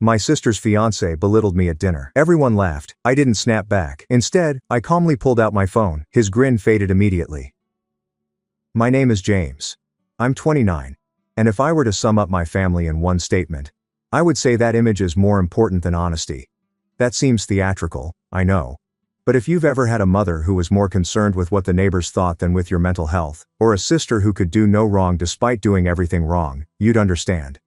My sister's fiancé belittled me at dinner. Everyone laughed. I didn't snap back. Instead, I calmly pulled out my phone. His grin faded immediately. My name is James. I'm 29. And if I were to sum up my family in one statement, I would say that image is more important than honesty. That seems theatrical, I know. But if you've ever had a mother who was more concerned with what the neighbors thought than with your mental health, or a sister who could do no wrong despite doing everything wrong, you'd understand.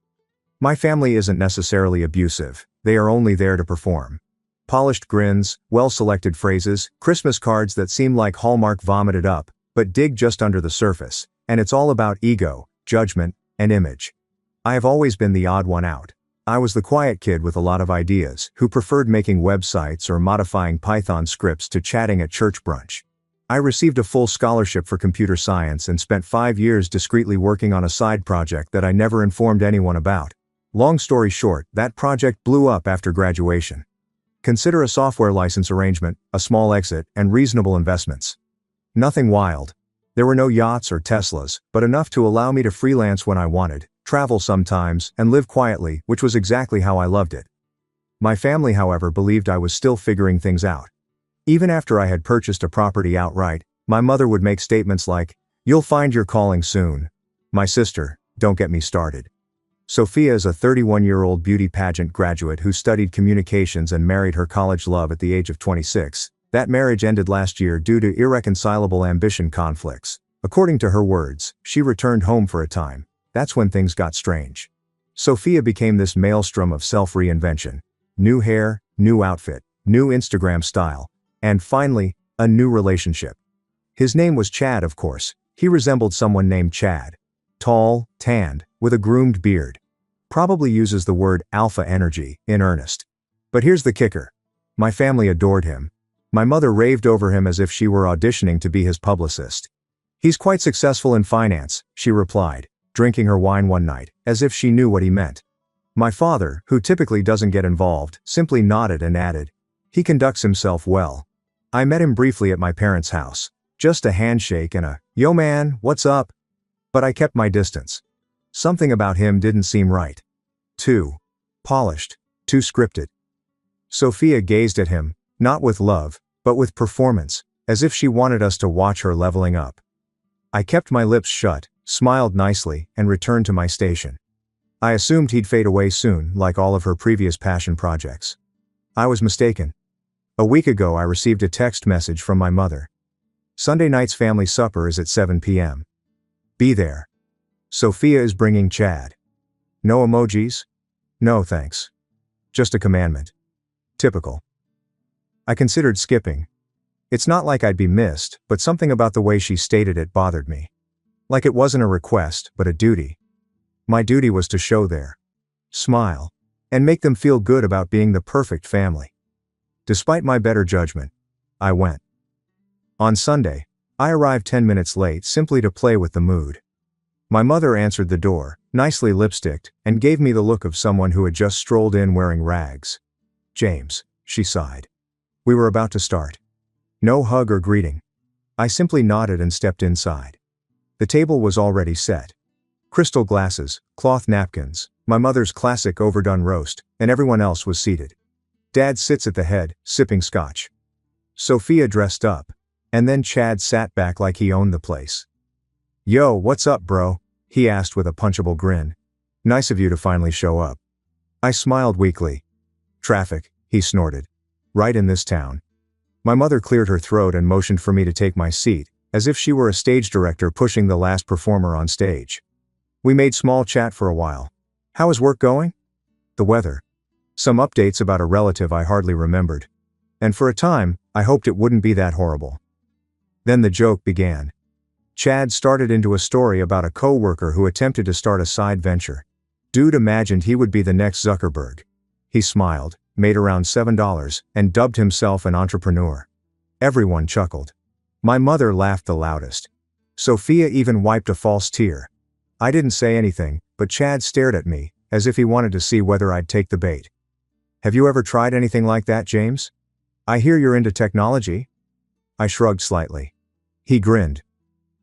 My family isn't necessarily abusive, they are only there to perform. Polished grins, well-selected phrases, Christmas cards that seem like Hallmark vomited up, but dig just under the surface, and it's all about ego, judgment, and image. I have always been the odd one out. I was the quiet kid with a lot of ideas, who preferred making websites or modifying Python scripts to chatting at church brunch. I received a full scholarship for computer science and spent 5 years discreetly working on a side project that I never informed anyone about. Long story short, that project blew up after graduation. Consider a software license arrangement, a small exit, and reasonable investments. Nothing wild. There were no yachts or Teslas, but enough to allow me to freelance when I wanted, travel sometimes, and live quietly, which was exactly how I loved it. My family, however, believed I was still figuring things out. Even after I had purchased a property outright, my mother would make statements like, "You'll find your calling soon." My sister, don't get me started. Sophia is a 31-year-old beauty pageant graduate who studied communications and married her college love at the age of 26. That marriage ended last year due to irreconcilable ambition conflicts. According to her words, she returned home for a time. That's when things got strange. Sophia became this maelstrom of self-reinvention. New hair, new outfit, new Instagram style, and finally, a new relationship. His name was Chad, of course. He resembled someone named Chad. Tall, tanned, with a groomed beard. Probably uses the word alpha energy in earnest. But here's the kicker. My family adored him. My mother raved over him as if she were auditioning to be his publicist. "He's quite successful in finance," she replied, drinking her wine one night, as if she knew what he meant. My father, who typically doesn't get involved, simply nodded and added, "He conducts himself well." I met him briefly at my parents' house. Just a handshake and a, "Yo man, what's up?" But I kept my distance. Something about him didn't seem right. Too polished, too scripted. Sophia gazed at him, not with love, but with performance, as if she wanted us to watch her leveling up. I kept my lips shut, smiled nicely, and returned to my station. I assumed he'd fade away soon, like all of her previous passion projects. I was mistaken. A week ago I received a text message from my mother. "Sunday night's family supper is at 7 p.m. Be there. Sophia is bringing Chad." No emojis? No thanks. Just a commandment. Typical. I considered skipping. It's not like I'd be missed, but something about the way she stated it bothered me. Like it wasn't a request, but a duty. My duty was to show there. Smile. And make them feel good about being the perfect family. Despite my better judgment, I went. On Sunday, I arrived 10 minutes late simply to play with the mood. My mother answered the door, nicely lipsticked, and gave me the look of someone who had just strolled in wearing rags. "James," she sighed. We were about to start. No hug or greeting. I simply nodded and stepped inside. The table was already set. Crystal glasses, cloth napkins, my mother's classic overdone roast, and everyone else was seated. Dad sits at the head, sipping scotch. Sophia dressed up, and then Chad sat back like he owned the place. "Yo, what's up, bro?" he asked with a punchable grin. "Nice of you to finally show up." I smiled weakly. "Traffic," he snorted. "Right in this town." My mother cleared her throat and motioned for me to take my seat, as if she were a stage director pushing the last performer on stage. We made small chat for a while. "How is work going?" "The weather." Some updates about a relative I hardly remembered. And for a time, I hoped it wouldn't be that horrible. Then the joke began. Chad started into a story about a co-worker who attempted to start a side venture. Dude imagined he would be the next Zuckerberg. He smiled, made around $7, and dubbed himself an entrepreneur. Everyone chuckled. My mother laughed the loudest. Sophia even wiped a false tear. I didn't say anything, but Chad stared at me, as if he wanted to see whether I'd take the bait. "Have you ever tried anything like that, James? I hear you're into technology?" I shrugged slightly. He grinned.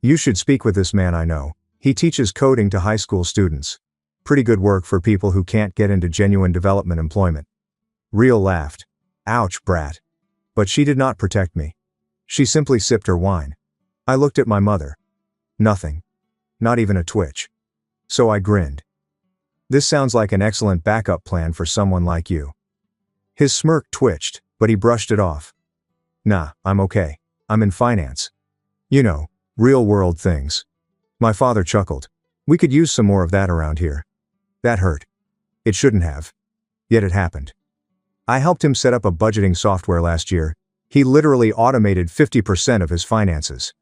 "You should speak with this man I know. He teaches coding to high school students." Pretty good work for people who can't get into genuine development employment. Real laughed. Ouch, brat. But she did not protect me. She simply sipped her wine. I looked at my mother. Nothing. Not even a twitch. So I grinned. This sounds like an excellent backup plan for someone like you. His smirk twitched, but he brushed it off. Nah, I'm okay. I'm in finance. You know, real-world things. My father chuckled. We could use some more of that around here. That hurt. It shouldn't have. Yet it happened. I helped him set up a budgeting software last year. He literally automated 50% of his finances.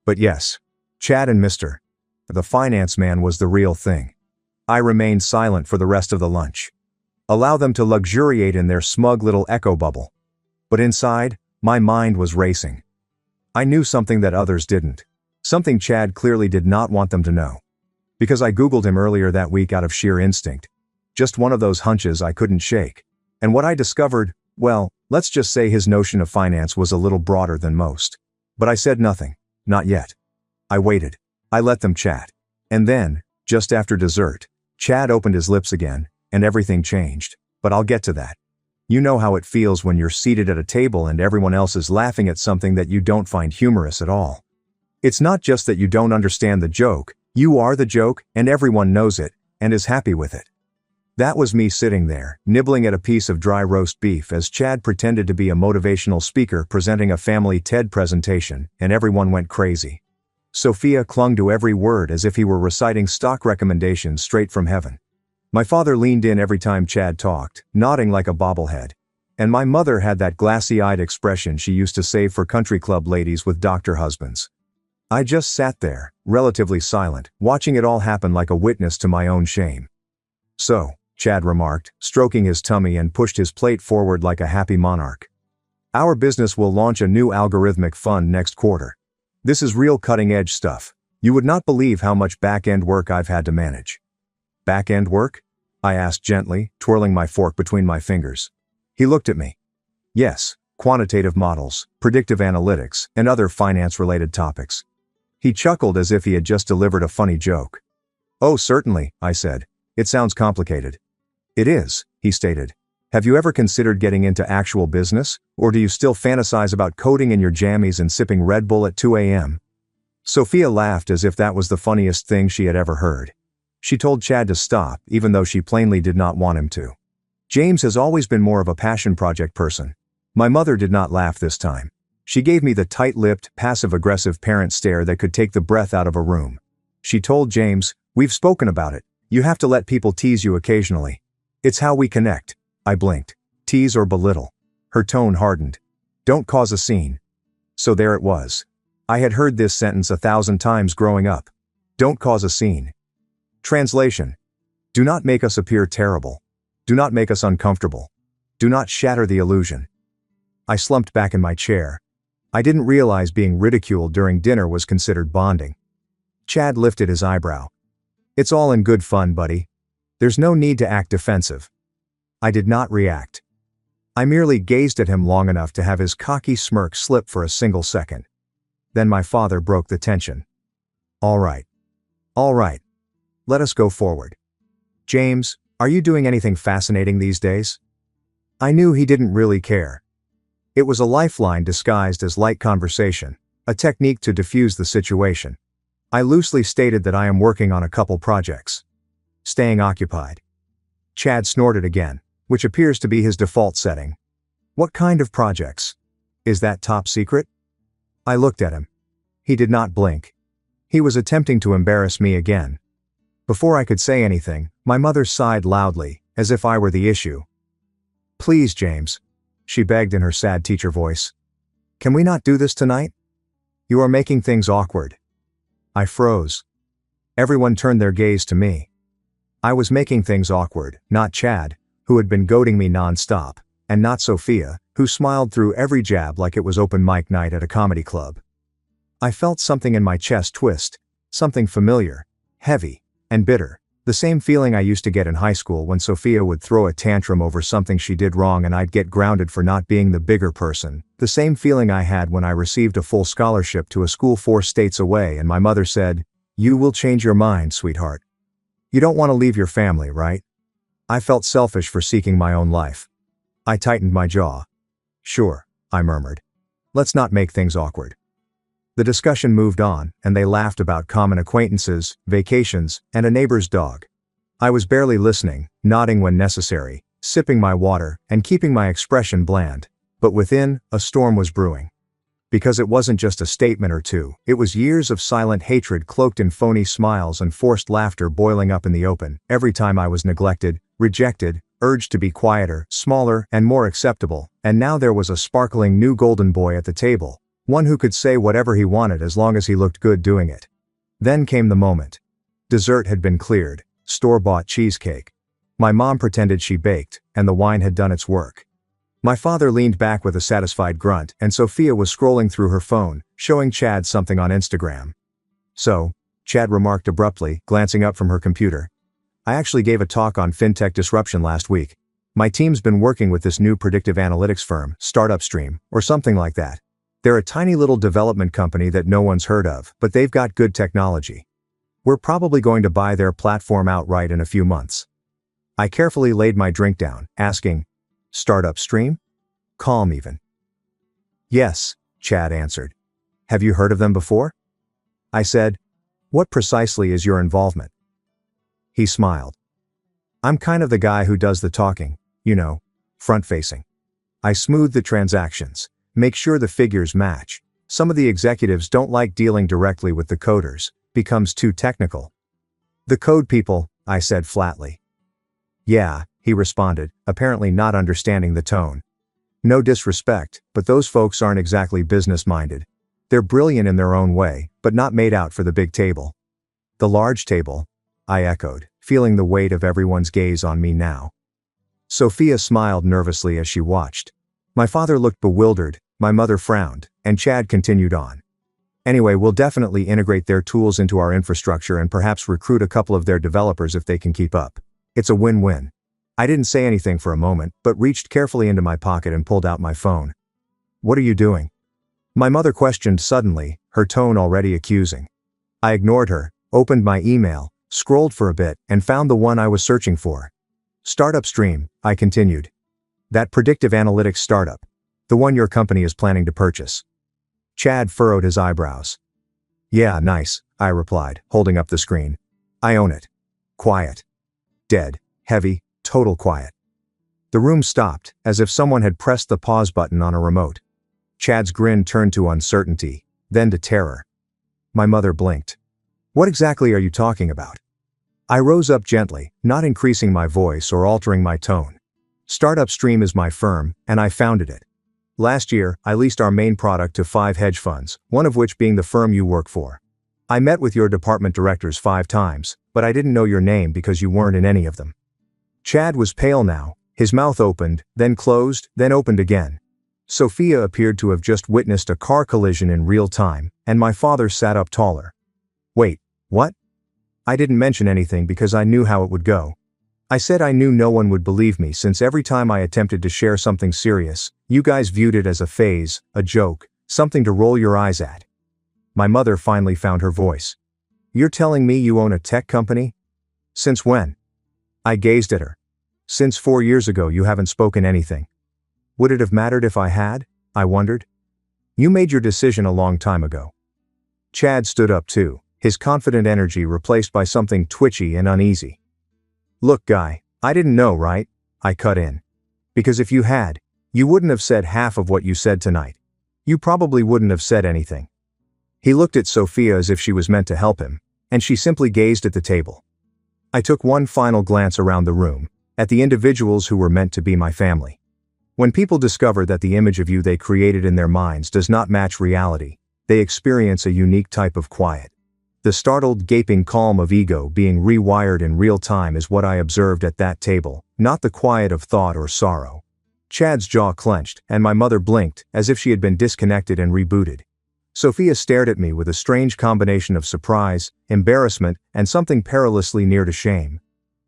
But yes, Chad and the finance man was the real thing. I remained silent for the rest of the lunch. Allow them to luxuriate in their smug little echo bubble. But inside, my mind was racing. I knew something that others didn't. Something Chad clearly did not want them to know. Because I Googled him earlier that week out of sheer instinct. Just one of those hunches I couldn't shake. And what I discovered, well, let's just say his notion of finance was a little broader than most. But I said nothing. Not yet. I waited. I let them chat. And then, just after dessert, Chad opened his lips again, and everything changed. But I'll get to that. You know how it feels when you're seated at a table and everyone else is laughing at something that you don't find humorous at all. It's not just that you don't understand the joke, you are the joke, and everyone knows it, and is happy with it. That was me sitting there, nibbling at a piece of dry roast beef as Chad pretended to be a motivational speaker presenting a family TED presentation, and everyone went crazy. Sophia clung to every word as if he were reciting stock recommendations straight from heaven. My father leaned in every time Chad talked, nodding like a bobblehead. And my mother had that glassy-eyed expression she used to save for country club ladies with doctor husbands. I just sat there, relatively silent, watching it all happen like a witness to my own shame. So, Chad remarked, stroking his tummy and pushed his plate forward like a happy monarch. Our business will launch a new algorithmic fund next quarter. This is real cutting-edge stuff. You would not believe how much back-end work I've had to manage. Back-end work? I asked gently, twirling my fork between my fingers. He looked at me. Yes, quantitative models, predictive analytics, and other finance-related topics. He chuckled as if he had just delivered a funny joke. Oh, certainly, I said. It sounds complicated. It is, he stated. Have you ever considered getting into actual business, or do you still fantasize about coding in your jammies and sipping Red Bull at 2 a.m.? Sophia laughed as if that was the funniest thing she had ever heard. She told Chad to stop, even though she plainly did not want him to. James has always been more of a passion project person. My mother did not laugh this time. She gave me the tight-lipped, passive-aggressive parent stare that could take the breath out of a room. She told James, "We've spoken about it. You have to let people tease you occasionally. It's how we connect." I blinked. Tease or belittle. Her tone hardened. Don't cause a scene. So there it was. I had heard this sentence 1,000 times growing up. Don't cause a scene. Translation. Do not make us appear terrible. Do not make us uncomfortable. Do not shatter the illusion. I slumped back in my chair. I didn't realize being ridiculed during dinner was considered bonding. Chad lifted his eyebrow. It's all in good fun, buddy. There's no need to act defensive. I did not react. I merely gazed at him long enough to have his cocky smirk slip for a single second. Then my father broke the tension. All right. All right. Let us go forward. James, are you doing anything fascinating these days? I knew he didn't really care. It was a lifeline disguised as light conversation, a technique to diffuse the situation. I loosely stated that I am working on a couple projects. Staying occupied. Chad snorted again, which appears to be his default setting. What kind of projects? Is that top secret? I looked at him. He did not blink. He was attempting to embarrass me again. Before I could say anything, my mother sighed loudly, as if I were the issue. Please, James, she begged in her sad teacher voice. Can we not do this tonight? You are making things awkward. I froze. Everyone turned their gaze to me. I was making things awkward, not Chad, who had been goading me non-stop, and not Sophia, who smiled through every jab like it was open mic night at a comedy club. I felt something in my chest twist, something familiar, heavy, and bitter, the same feeling I used to get in high school when Sophia would throw a tantrum over something she did wrong and I'd get grounded for not being the bigger person, the same feeling I had when I received a full scholarship to a school 4 states away and my mother said, "You will change your mind, sweetheart." You don't want to leave your family, right? I felt selfish for seeking my own life. I tightened my jaw. Sure, I murmured. Let's not make things awkward. The discussion moved on, and they laughed about common acquaintances, vacations, and a neighbor's dog. I was barely listening, nodding when necessary, sipping my water, and keeping my expression bland. But within, a storm was brewing. Because it wasn't just a statement or two, it was years of silent hatred cloaked in phony smiles and forced laughter boiling up in the open, every time I was neglected, rejected, urged to be quieter, smaller, and more acceptable, and now there was a sparkling new golden boy at the table, one who could say whatever he wanted as long as he looked good doing it. Then came the moment. Dessert had been cleared, store-bought cheesecake. My mom pretended she baked, and the wine had done its work. My father leaned back with a satisfied grunt, and Sophia was scrolling through her phone, showing Chad something on Instagram. So, Chad remarked abruptly, glancing up from her computer. I actually gave a talk on fintech disruption last week. My team's been working with this new predictive analytics firm, Startup Stream, or something like that. They're a tiny little development company that no one's heard of, but they've got good technology. We're probably going to buy their platform outright in a few months. I carefully laid my drink down, asking, Startup Stream? Calm even. Yes, Chad answered. Have you heard of them before? I said, what precisely is your involvement? He smiled. I'm kind of the guy who does the talking, front-facing. I smooth the transactions, make sure the figures match. Some of the executives don't like dealing directly with the coders, becomes too technical. The code people, I said flatly. Yeah, he responded, apparently not understanding the tone. No disrespect, but those folks aren't exactly business-minded. They're brilliant in their own way, but not made out for the big table. The large table, I echoed, feeling the weight of everyone's gaze on me now. Sophia smiled nervously as she watched. My father looked bewildered, my mother frowned, and Chad continued on. Anyway, we'll definitely integrate their tools into our infrastructure and perhaps recruit a couple of their developers if they can keep up. It's a win-win. I didn't say anything for a moment, but reached carefully into my pocket and pulled out my phone. What are you doing? My mother questioned suddenly, her tone already accusing. I ignored her, opened my email, scrolled for a bit, and found the one I was searching for. Startup Stream, I continued. That predictive analytics startup. The one your company is planning to purchase. Chad furrowed his eyebrows. Yeah, nice, I replied, holding up the screen. I own it. Quiet. Dead, heavy, total quiet. The room stopped, as if someone had pressed the pause button on a remote. Chad's grin turned to uncertainty, then to terror. My mother blinked. What exactly are you talking about? I rose up gently, not increasing my voice or altering my tone. Startup Stream is my firm, and I founded it. Last year, I leased our main product to 5 hedge funds, one of which being the firm you work for. I met with your department directors 5 times, but I didn't know your name because you weren't in any of them. Chad was pale now, his mouth opened, then closed, then opened again. Sophia appeared to have just witnessed a car collision in real time, and my father sat up taller. Wait, what? I didn't mention anything because I knew how it would go. I said I knew no one would believe me since every time I attempted to share something serious, you guys viewed it as a phase, a joke, something to roll your eyes at. My mother finally found her voice. You're telling me you own a tech company? Since when? I gazed at her. Since 4 years ago you haven't spoken anything. Would it have mattered if I had? I wondered. You made your decision a long time ago. Chad stood up too, his confident energy replaced by something twitchy and uneasy. Look, guy, I didn't know, right? I cut in. Because if you had, you wouldn't have said half of what you said tonight. You probably wouldn't have said anything. He looked at Sophia as if she was meant to help him, and she simply gazed at the table. I took one final glance around the room, at the individuals who were meant to be my family. When people discover that the image of you they created in their minds does not match reality, they experience a unique type of quiet. The startled, gaping calm of ego being rewired in real time is what I observed at that table, not the quiet of thought or sorrow. Chad's jaw clenched, and my mother blinked, as if she had been disconnected and rebooted. Sophia stared at me with a strange combination of surprise, embarrassment, and something perilously near to shame.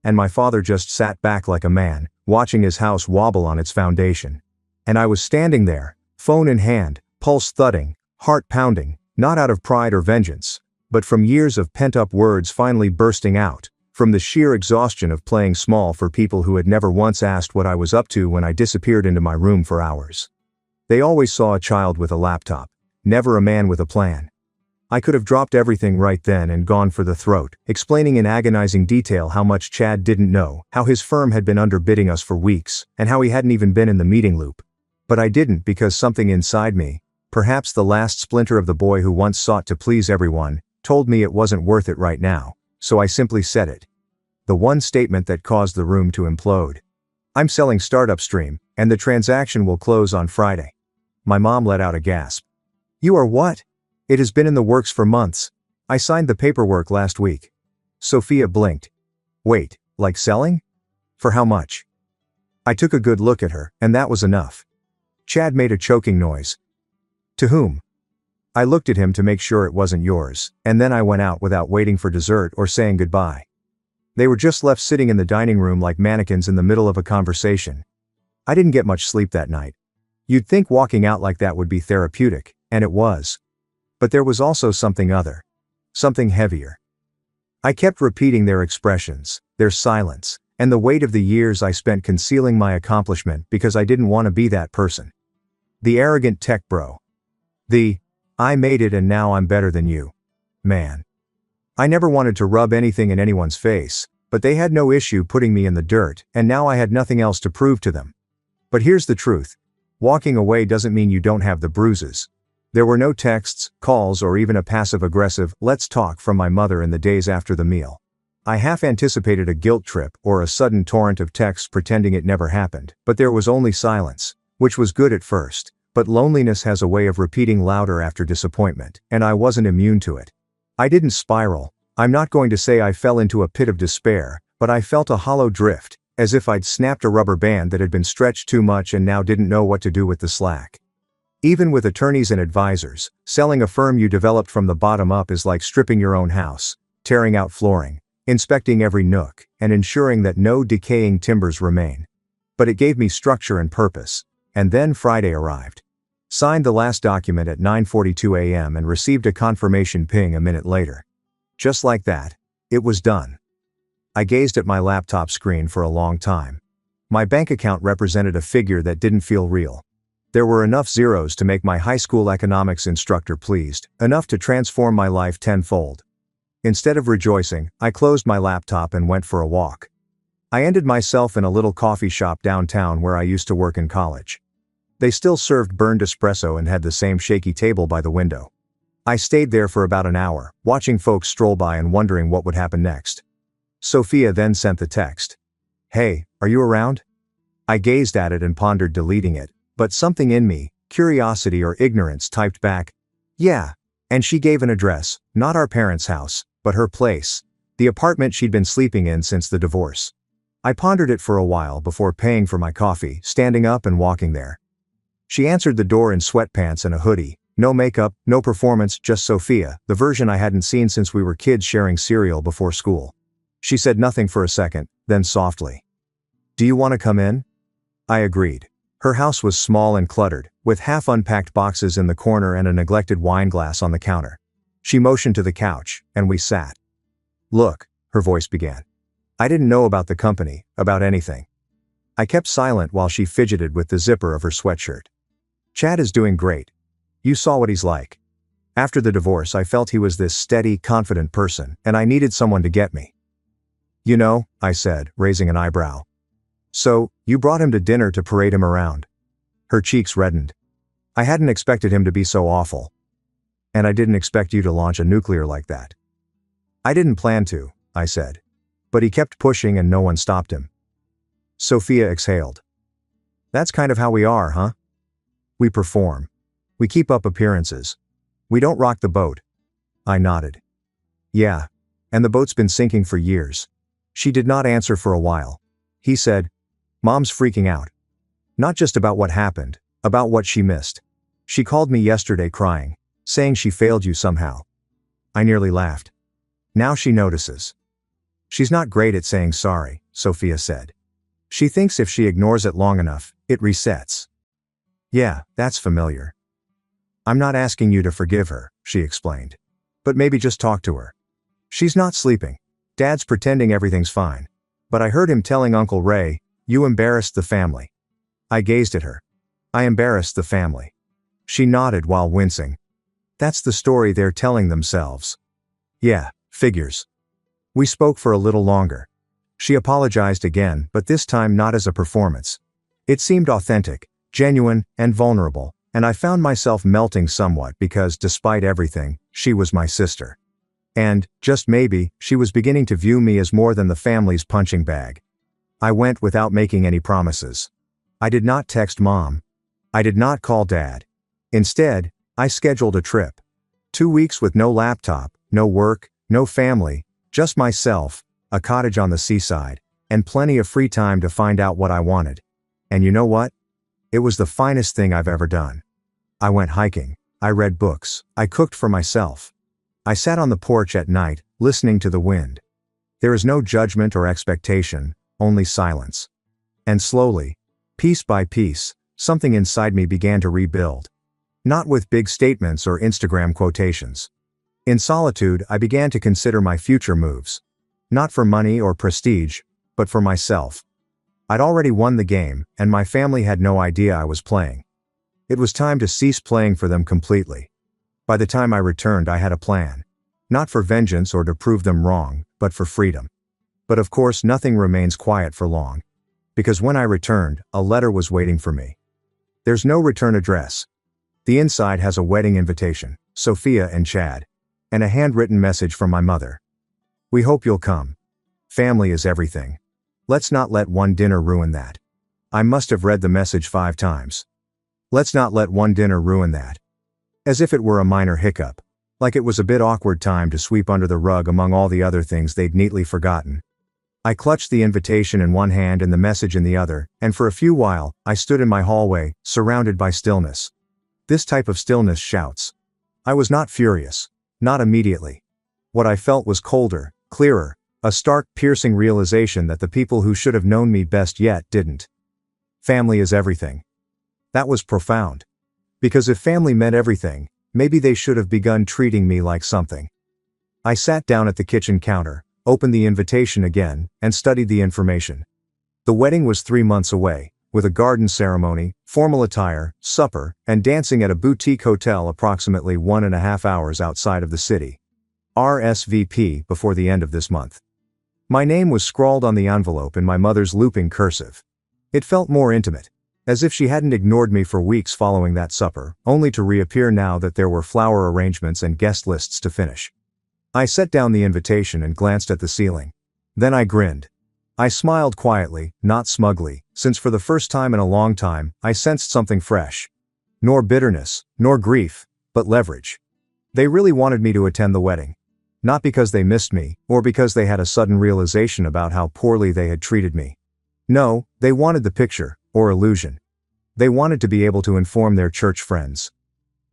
And my father just sat back like a man, watching his house wobble on its foundation. And I was standing there, phone in hand, pulse thudding, heart pounding, not out of pride or vengeance, but from years of pent-up words finally bursting out, from the sheer exhaustion of playing small for people who had never once asked what I was up to when I disappeared into my room for hours. They always saw a child with a laptop, never a man with a plan. I could have dropped everything right then and gone for the throat, explaining in agonizing detail how much Chad didn't know, how his firm had been underbidding us for weeks, and how he hadn't even been in the meeting loop. But I didn't because something inside me, perhaps the last splinter of the boy who once sought to please everyone, told me it wasn't worth it right now, so I simply said it. The one statement that caused the room to implode. I'm selling Startup Stream, and the transaction will close on Friday. My mom let out a gasp. You are what? It has been in the works for months. I signed the paperwork last week. Sophia blinked. Wait, like selling? For how much? I took a good look at her, and that was enough. Chad made a choking noise. To whom? I looked at him to make sure it wasn't yours, and then I went out without waiting for dessert or saying goodbye. They were just left sitting in the dining room like mannequins in the middle of a conversation. I didn't get much sleep that night. You'd think walking out like that would be therapeutic, and it was. But there was also something other. Something heavier. I kept repeating their expressions, their silence, and the weight of the years I spent concealing my accomplishment because I didn't want to be that person. The arrogant tech bro. The, I made it and now I'm better than you. Man. I never wanted to rub anything in anyone's face, but they had no issue putting me in the dirt, and now I had nothing else to prove to them. But here's the truth. Walking away doesn't mean you don't have the bruises. There were no texts, calls, or even a passive-aggressive, let's talk from my mother in the days after the meal. I half anticipated a guilt trip or a sudden torrent of texts pretending it never happened, but there was only silence, which was good at first, but loneliness has a way of repeating louder after disappointment, and I wasn't immune to it. I didn't spiral. I'm not going to say I fell into a pit of despair, but I felt a hollow drift, as if I'd snapped a rubber band that had been stretched too much and now didn't know what to do with the slack. Even with attorneys and advisors, selling a firm you developed from the bottom up is like stripping your own house, tearing out flooring, inspecting every nook, and ensuring that no decaying timbers remain. But it gave me structure and purpose. And then Friday arrived. Signed the last document at 9:42 a.m. and received a confirmation ping a minute later. Just like that, it was done. I gazed at my laptop screen for a long time. My bank account represented a figure that didn't feel real. There were enough zeros to make my high school economics instructor pleased, enough to transform my life tenfold. Instead of rejoicing, I closed my laptop and went for a walk. I ended myself in a little coffee shop downtown where I used to work in college. They still served burned espresso and had the same shaky table by the window. I stayed there for about an hour, watching folks stroll by and wondering what would happen next. Sophia then sent the text. Hey, are you around? I gazed at it and pondered deleting it, but something in me, curiosity or ignorance, typed back, yeah, and she gave an address, not our parents' house, but her place, the apartment she'd been sleeping in since the divorce. I pondered it for a while before paying for my coffee, standing up and walking there. She answered the door in sweatpants and a hoodie, no makeup, no performance, just Sophia, the version I hadn't seen since we were kids sharing cereal before school. She said nothing for a second, then softly. Do you want to come in? I agreed. Her house was small and cluttered, with half-unpacked boxes in the corner and a neglected wine glass on the counter. She motioned to the couch, and we sat. Look, her voice began. I didn't know about the company, about anything. I kept silent while she fidgeted with the zipper of her sweatshirt. Chad is doing great. You saw what he's like. After the divorce, I felt he was this steady, confident person, and I needed someone to get me. You know, I said, raising an eyebrow. So, you brought him to dinner to parade him around. Her cheeks reddened. I hadn't expected him to be so awful. And I didn't expect you to launch a nuclear like that. I didn't plan to, I said. But he kept pushing and no one stopped him. Sophia exhaled. That's kind of how we are, huh? We perform. We keep up appearances. We don't rock the boat. I nodded. Yeah. And the boat's been sinking for years. She did not answer for a while. He said, Mom's freaking out. Not just about what happened, about what she missed. She called me yesterday crying, saying she failed you somehow. I nearly laughed. Now she notices. She's not great at saying sorry, Sophia said. She thinks if she ignores it long enough, it resets. Yeah, that's familiar. I'm not asking you to forgive her, she explained. But maybe just talk to her. She's not sleeping. Dad's pretending everything's fine. But I heard him telling Uncle Ray, "You embarrassed the family." I gazed at her. "I embarrassed the family." She nodded while wincing. "That's the story they're telling themselves." "Yeah, figures." We spoke for a little longer. She apologized again, but this time not as a performance. It seemed authentic, genuine, and vulnerable, and I found myself melting somewhat because, despite everything, she was my sister. And, just maybe, she was beginning to view me as more than the family's punching bag. I went without making any promises. I did not text Mom. I did not call Dad. Instead, I scheduled a trip. 2 weeks with no laptop, no work, no family, just myself, a cottage on the seaside, and plenty of free time to find out what I wanted. And you know what? It was the finest thing I've ever done. I went hiking. I read books. I cooked for myself. I sat on the porch at night, listening to the wind. There is no judgment or expectation, only silence. And slowly, piece by piece, something inside me began to rebuild. Not with big statements or Instagram quotations. In solitude, I began to consider my future moves. Not for money or prestige, but for myself. I'd already won the game, and my family had no idea I was playing. It was time to cease playing for them completely. By the time I returned, I had a plan. Not for vengeance or to prove them wrong, but for freedom. But of course, nothing remains quiet for long. Because when I returned, a letter was waiting for me. There's no return address. The inside has a wedding invitation, Sophia and Chad, and a handwritten message from my mother. "We hope you'll come. Family is everything. Let's not let one dinner ruin that." I must have read the message 5 times. Let's not let one dinner ruin that. As if it were a minor hiccup. Like it was a bit awkward time to sweep under the rug among all the other things they'd neatly forgotten. I clutched the invitation in one hand and the message in the other, and for a few while, I stood in my hallway, surrounded by stillness. This type of stillness shouts. I was not furious. Not immediately. What I felt was colder, clearer, a stark, piercing realization that the people who should have known me best yet didn't. Family is everything. That was profound. Because if family meant everything, maybe they should have begun treating me like something. I sat down at the kitchen counter, opened the invitation again, and studied the information. The wedding was 3 months away, with a garden ceremony, formal attire, supper, and dancing at a boutique hotel approximately 1.5 hours outside of the city. RSVP before the end of this month. My name was scrawled on the envelope in my mother's looping cursive. It felt more intimate, as if she hadn't ignored me for weeks following that supper, only to reappear now that there were flower arrangements and guest lists to finish. I set down the invitation and glanced at the ceiling. Then I grinned. I smiled quietly, not smugly, since for the first time in a long time, I sensed something fresh. Nor bitterness, nor grief, but leverage. They really wanted me to attend the wedding. Not because they missed me, or because they had a sudden realization about how poorly they had treated me. No, they wanted the picture, or illusion. They wanted to be able to inform their church friends.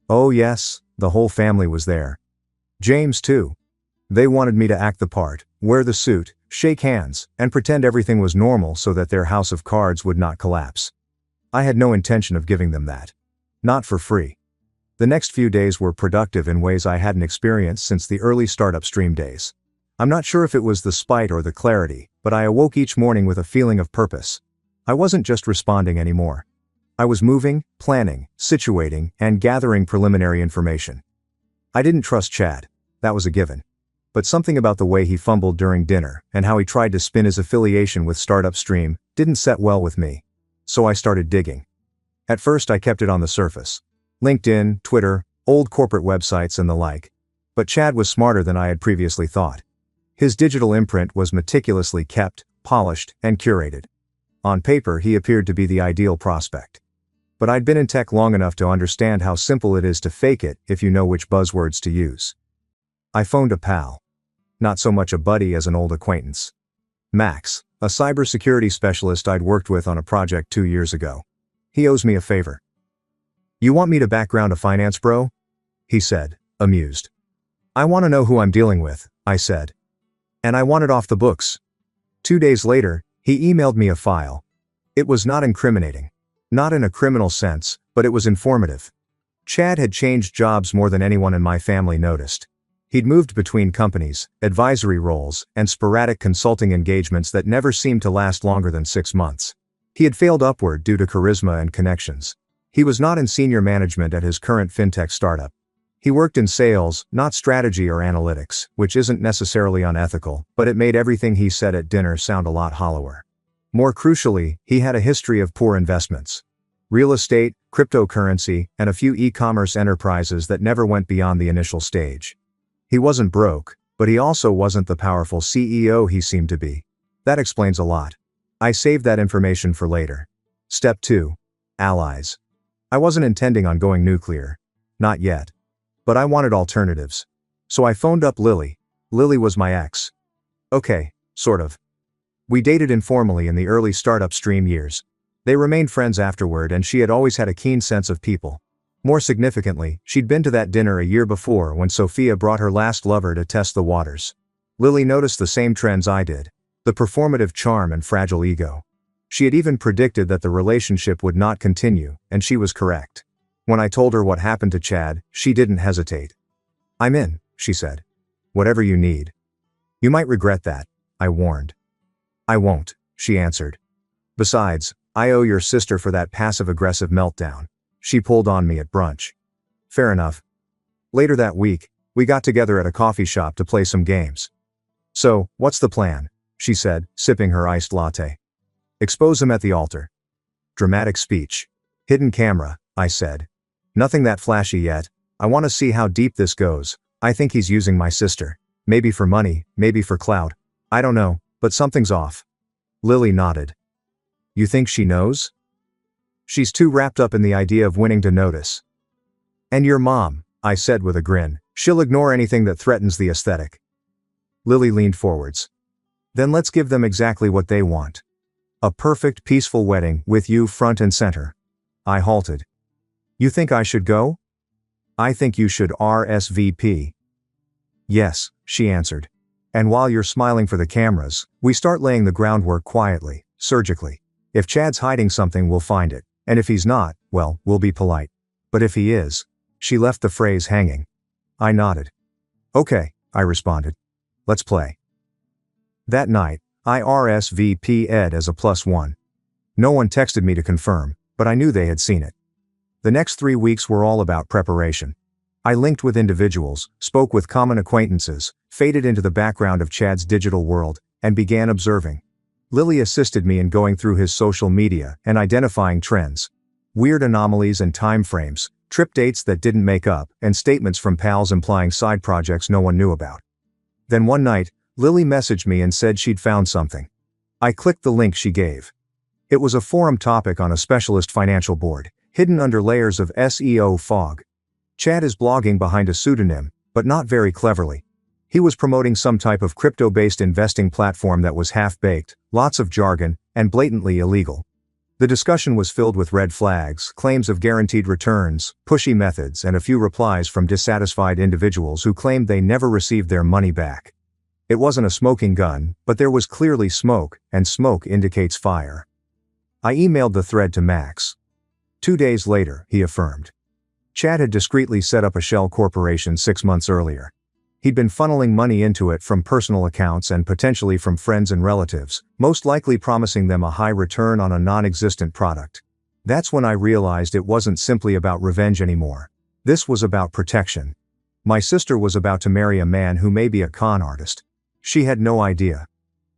Oh yes, the whole family was there. James too. They wanted me to act the part, wear the suit, shake hands, and pretend everything was normal so that their house of cards would not collapse. I had no intention of giving them that. Not for free. The next few days were productive in ways I hadn't experienced since the early startup stream days. I'm not sure if it was the spite or the clarity, but I awoke each morning with a feeling of purpose. I wasn't just responding anymore. I was moving, planning, situating, and gathering preliminary information. I didn't trust Chad. That was a given. But something about the way he fumbled during dinner, and how he tried to spin his affiliation with Startup Stream, didn't set well with me. So I started digging. At first I kept it on the surface. LinkedIn, Twitter, old corporate websites and the like. But Chad was smarter than I had previously thought. His digital imprint was meticulously kept, polished, and curated. On paper he appeared to be the ideal prospect. But I'd been in tech long enough to understand how simple it is to fake it if you know which buzzwords to use. I phoned a pal. Not so much a buddy as an old acquaintance. Max, a cybersecurity specialist I'd worked with on a project 2 years ago. He owes me a favor. "You want me to background a finance bro?" he said, amused. "I want to know who I'm dealing with," I said. "And I want it off the books." 2 days later, he emailed me a file. It was not incriminating. Not in a criminal sense, but it was informative. Chad had changed jobs more than anyone in my family noticed. He'd moved between companies, advisory roles, and sporadic consulting engagements that never seemed to last longer than 6 months. He had failed upward due to charisma and connections. He was not in senior management at his current fintech startup. He worked in sales, not strategy or analytics, which isn't necessarily unethical, but it made everything he said at dinner sound a lot hollower. More crucially, he had a history of poor investments. Real estate, cryptocurrency, and a few e-commerce enterprises that never went beyond the initial stage. He wasn't broke, but he also wasn't the powerful CEO he seemed to be. That explains a lot. I saved that information for later. Step 2. Allies. I wasn't intending on going nuclear. Not yet. But I wanted alternatives. So I phoned up Lily. Lily was my ex. Okay, sort of. We dated informally in the early startup stream years. They remained friends afterward, and she had always had a keen sense of people. More significantly, she'd been to that dinner a year before when Sophia brought her last lover to test the waters. Lily noticed the same trends I did. The performative charm and fragile ego. She had even predicted that the relationship would not continue, and she was correct. When I told her what happened to Chad, she didn't hesitate. "I'm in," she said. "Whatever you need." "You might regret that," I warned. "I won't," she answered. "Besides, I owe your sister for that passive-aggressive meltdown. She pulled on me at brunch." "Fair enough." Later that week, we got together at a coffee shop to play some games. "So, what's the plan?" she said, sipping her iced latte. "Expose him at the altar." Dramatic speech. "Hidden camera," I said. "Nothing that flashy yet. I want to see how deep this goes. I think he's using my sister. Maybe for money, maybe for clout. I don't know, but something's off." Lily nodded. "You think she knows?" "She's too wrapped up in the idea of winning to notice." "And your mom," I said with a grin. "She'll ignore anything that threatens the aesthetic." Lily leaned forwards. "Then let's give them exactly what they want. A perfect, peaceful wedding with you front and center." I halted. "You think I should go?" "I think you should RSVP. "Yes," she answered. "And while you're smiling for the cameras, we start laying the groundwork quietly, surgically. If Chad's hiding something, we'll find it. And if he's not, well, we'll be polite. But if he is..." She left the phrase hanging. I nodded. "Okay," I responded. "Let's play." That night, I RSVP'd as a +1. No one texted me to confirm, but I knew they had seen it. The next 3 weeks were all about preparation. I linked with individuals, spoke with common acquaintances, faded into the background of Chad's digital world, and began observing. Lily assisted me in going through his social media and identifying trends. Weird anomalies and time frames, trip dates that didn't make up, and statements from pals implying side projects no one knew about. Then one night, Lily messaged me and said she'd found something. I clicked the link she gave. It was a forum topic on a specialist financial board, hidden under layers of SEO fog. Chad is blogging behind a pseudonym, but not very cleverly. He was promoting some type of crypto-based investing platform that was half-baked, lots of jargon, and blatantly illegal. The discussion was filled with red flags, claims of guaranteed returns, pushy methods, and a few replies from dissatisfied individuals who claimed they never received their money back. It wasn't a smoking gun, but there was clearly smoke, and smoke indicates fire. I emailed the thread to Max. 2 days later, he affirmed. Chad had discreetly set up a shell corporation 6 months earlier. He'd been funneling money into it from personal accounts and potentially from friends and relatives, most likely promising them a high return on a non-existent product. That's when I realized it wasn't simply about revenge anymore. This was about protection. My sister was about to marry a man who may be a con artist. She had no idea.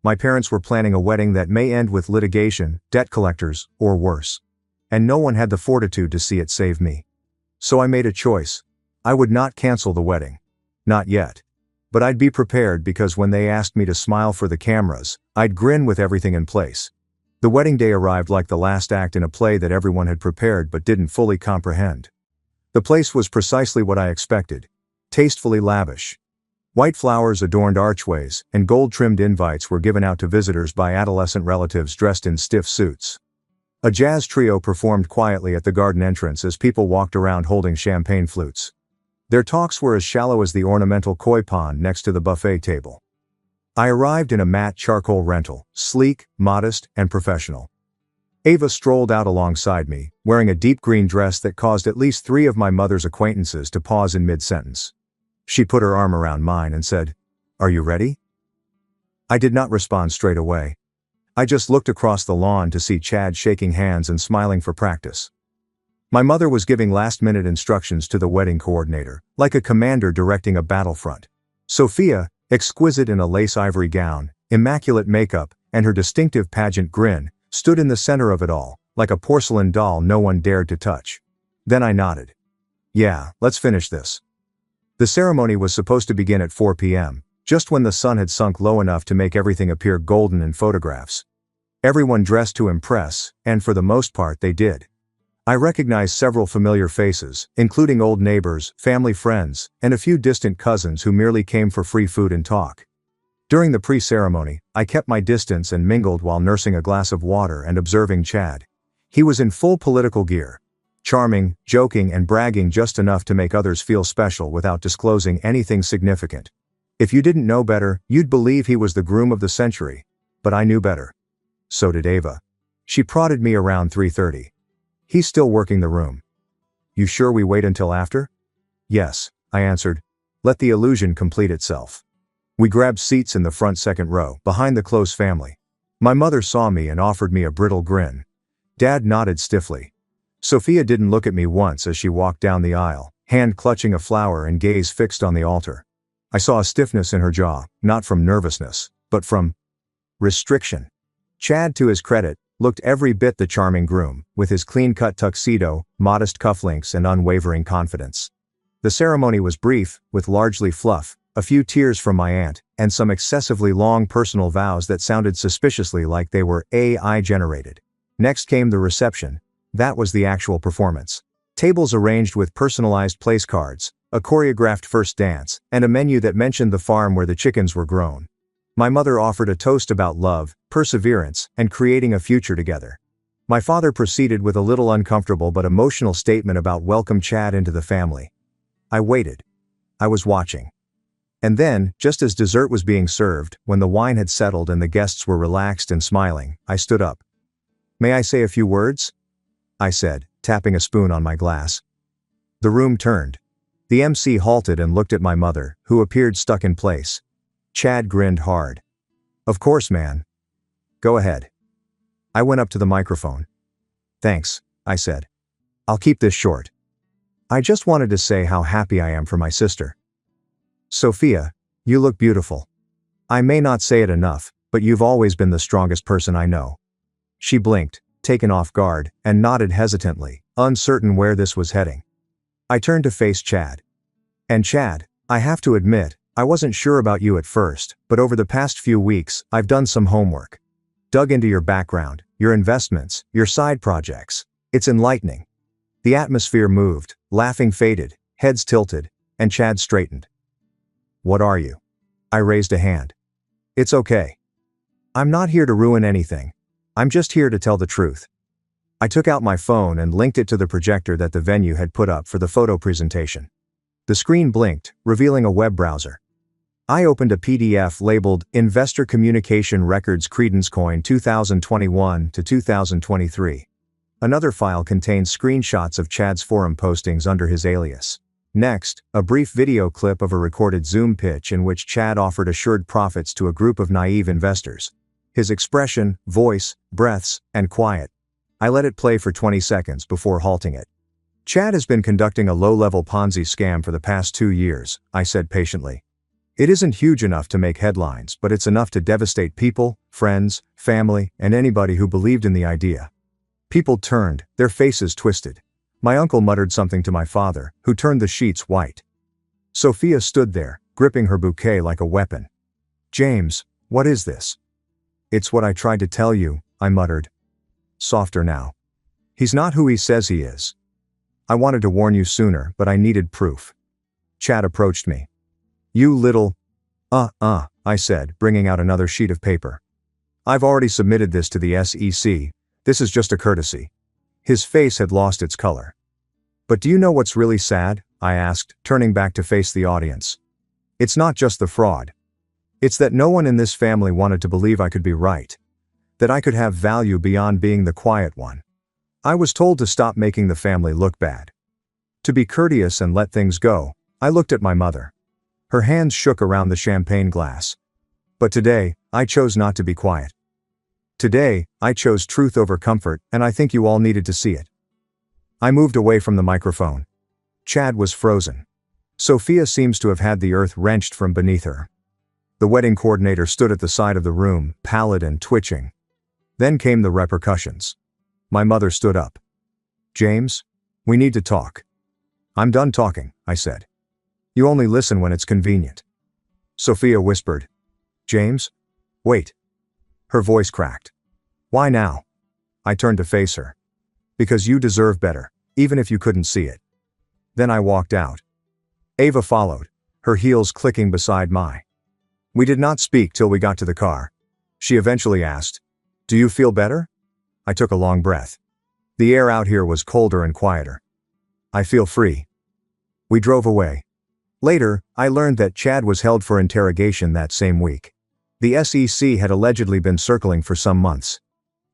My parents were planning a wedding that may end with litigation, debt collectors, or worse. And no one had the fortitude to see it save me. So I made a choice. I would not cancel the wedding. Not yet. But I'd be prepared, because when they asked me to smile for the cameras, I'd grin with everything in place. The wedding day arrived like the last act in a play that everyone had prepared but didn't fully comprehend. The place was precisely what I expected. Tastefully lavish. White flowers adorned archways, and gold-trimmed invites were given out to visitors by adolescent relatives dressed in stiff suits. A jazz trio performed quietly at the garden entrance as people walked around holding champagne flutes. Their talks were as shallow as the ornamental koi pond next to the buffet table. I arrived in a matte charcoal rental, sleek, modest, and professional. Ava strolled out alongside me, wearing a deep green dress that caused at least 3 of my mother's acquaintances to pause in mid-sentence. She put her arm around mine and said, "Are you ready?" I did not respond straight away. I just looked across the lawn to see Chad shaking hands and smiling for practice. My mother was giving last-minute instructions to the wedding coordinator, like a commander directing a battlefront. Sophia, exquisite in a lace ivory gown, immaculate makeup, and her distinctive pageant grin, stood in the center of it all, like a porcelain doll no one dared to touch. Then I nodded. "Yeah, let's finish this." The ceremony was supposed to begin at 4 p.m., just when the sun had sunk low enough to make everything appear golden in photographs. Everyone dressed to impress, and for the most part they did. I recognized several familiar faces, including old neighbors, family friends, and a few distant cousins who merely came for free food and talk. During the pre-ceremony, I kept my distance and mingled while nursing a glass of water and observing Chad. He was in full political gear. Charming, joking, and bragging just enough to make others feel special without disclosing anything significant. If you didn't know better, you'd believe he was the groom of the century. But I knew better. So did Ava. She prodded me around 3:30. "He's still working the room." "You sure we wait until after?" "Yes," I answered. "Let the illusion complete itself." We grabbed seats in the front second row, behind the close family. My mother saw me and offered me a brittle grin. Dad nodded stiffly. Sophia didn't look at me once as she walked down the aisle, hand clutching a flower and gaze fixed on the altar. I saw a stiffness in her jaw, not from nervousness, but from restriction. Chad, to his credit, looked every bit the charming groom, with his clean-cut tuxedo, modest cufflinks, and unwavering confidence. The ceremony was brief, with largely fluff, a few tears from my aunt, and some excessively long personal vows that sounded suspiciously like they were AI-generated. Next came the reception. That was the actual performance. Tables arranged with personalized place cards, a choreographed first dance, and a menu that mentioned the farm where the chickens were grown. My mother offered a toast about love, perseverance, and creating a future together. My father proceeded with a little uncomfortable but emotional statement about welcome Chad into the family. I waited. I was watching. And then, just as dessert was being served, when the wine had settled and the guests were relaxed and smiling, I stood up. "May I say a few words?" I said, tapping a spoon on my glass. The room turned. The MC halted and looked at my mother, who appeared stuck in place. Chad grinned hard. "Of course, man. Go ahead." I went up to the microphone. "Thanks," I said. "I'll keep this short. I just wanted to say how happy I am for my sister. Sophia, you look beautiful. I may not say it enough, but you've always been the strongest person I know." She blinked, taken off guard, and nodded hesitantly, uncertain where this was heading. I turned to face Chad. "And Chad, I have to admit, I wasn't sure about you at first, but over the past few weeks, I've done some homework. Dug into your background, your investments, your side projects. It's enlightening." The atmosphere moved, laughing faded, heads tilted, and Chad straightened. "What are you?" I raised a hand. "It's okay. I'm not here to ruin anything. I'm just here to tell the truth." I took out my phone and linked it to the projector that the venue had put up for the photo presentation. The screen blinked, revealing a web browser. I opened a PDF labeled Investor Communication Records Credence Coin 2021 to 2023. Another file contained screenshots of Chad's forum postings under his alias. Next, a brief video clip of a recorded Zoom pitch in which Chad offered assured profits to a group of naive investors. His expression, voice, breaths, and quiet. I let it play for 20 seconds before halting it. "Chad has been conducting a low-level Ponzi scam for the past 2 years, I said patiently. "It isn't huge enough to make headlines, but it's enough to devastate people, friends, family, and anybody who believed in the idea." People turned, their faces twisted. My uncle muttered something to my father, who turned the sheets white. Sophia stood there, gripping her bouquet like a weapon. "James, what is this?" "It's what I tried to tell you," I muttered. Softer now. "He's not who he says he is. I wanted to warn you sooner, but I needed proof." Chad approached me. "You little..." I said, bringing out another sheet of paper. "I've already submitted this to the SEC. This is just a courtesy." His face had lost its color. "But do you know what's really sad?" I asked, turning back to face the audience. "It's not just the fraud. It's that no one in this family wanted to believe I could be right. That I could have value beyond being the quiet one. I was told to stop making the family look bad. To be courteous and let things go." I looked at my mother. Her hands shook around the champagne glass. But today, I chose not to be quiet. Today, I chose truth over comfort, and I think you all needed to see it. I moved away from the microphone. Chad was frozen. Sophia seems to have had the earth wrenched from beneath her. The wedding coordinator stood at the side of the room, pallid and twitching. Then came the repercussions. My mother stood up. James, we need to talk. I'm done talking, I said. You only listen when it's convenient. Sophia whispered. James? Wait. Her voice cracked. Why now? I turned to face her. Because you deserve better, even if you couldn't see it. Then I walked out. Ava followed, her heels clicking beside my. We did not speak till we got to the car. She eventually asked, Do you feel better? I took a long breath. The air out here was colder and quieter. I feel free. We drove away. Later, I learned that Chad was held for interrogation that same week. The SEC had allegedly been circling for some months.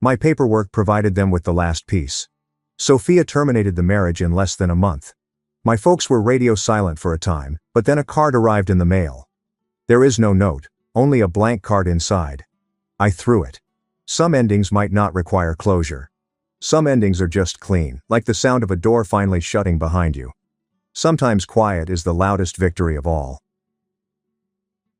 My paperwork provided them with the last piece. Sophia terminated the marriage in less than a month. My folks were radio silent for a time, but then a card arrived in the mail. There is no note, only a blank card inside. I threw it. Some endings might not require closure. Some endings are just clean, like the sound of a door finally shutting behind you. Sometimes quiet is the loudest victory of all.